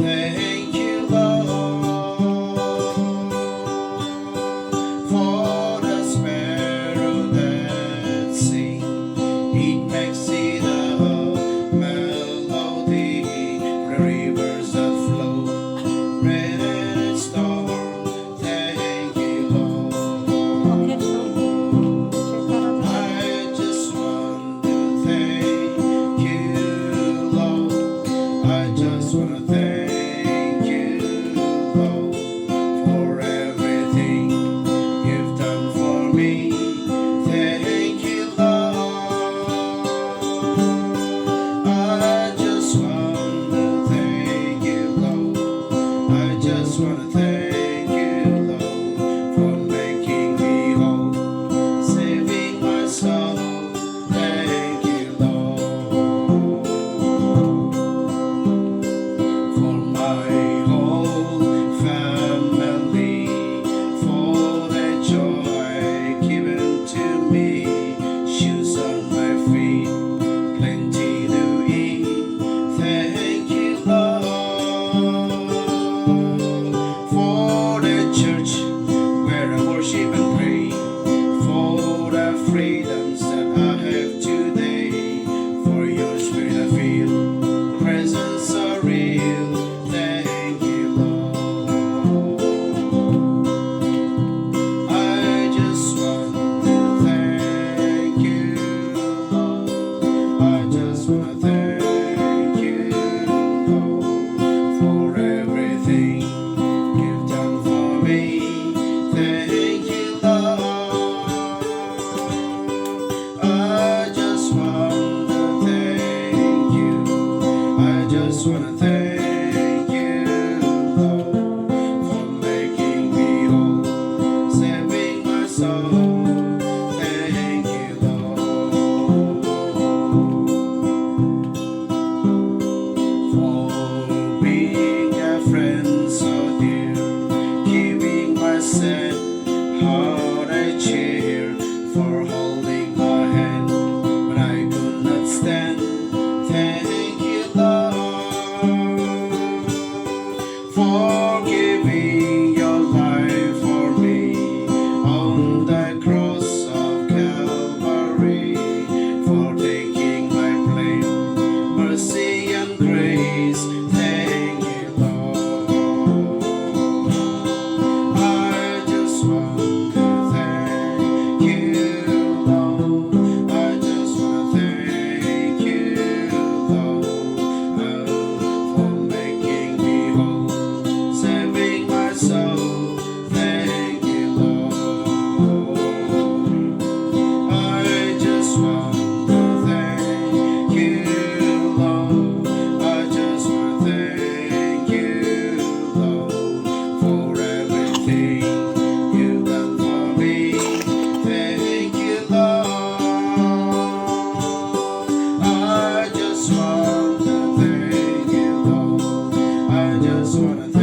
Thank you, Lord, for the sparrow that sings. It makes it a melody. The rivers that flow, rain and storm. Thank you, Lord. Okay, so I just want to thank you, Lord. I just want to thank you, Lord, for everything you've done for me. Thank you, Lord. I just want to thank you, Lord. I just want to thank you, Lord, for making me whole, saving my soul. Thank you, Lord, for my whole family, for the joy given to me, shoes on my feet, plenty to eat. Thank you, Lord, for the church where I worship and pray, for the freedoms that I have today, for your spirit I feel, presence are real. Thank you, Lord. I just want to thank you, Lord. I just want to thank you, Lord, for everything you've done for me. Thank you, Lord. I just want to thank you. I just want to thank you, Lord, for making me whole, saving my soul. Thank you, Lord, for being a friend so dear, giving my sad heart a cheer, for holding my hand when I could not stand. Thank you, Lord, for giving your life for me on the cross of Calvary, for taking my place, mercy and grace. Thank you, Lord. I just want to thank you, Lord. I just want to thank you, Lord, for making me whole, saving my soul. Thank you, Lord. I just want to thank you, Lord. I just want to thank you, Lord, for everything you've done for me. Thank you, Lord. I just want to thank you, Lord. I just want to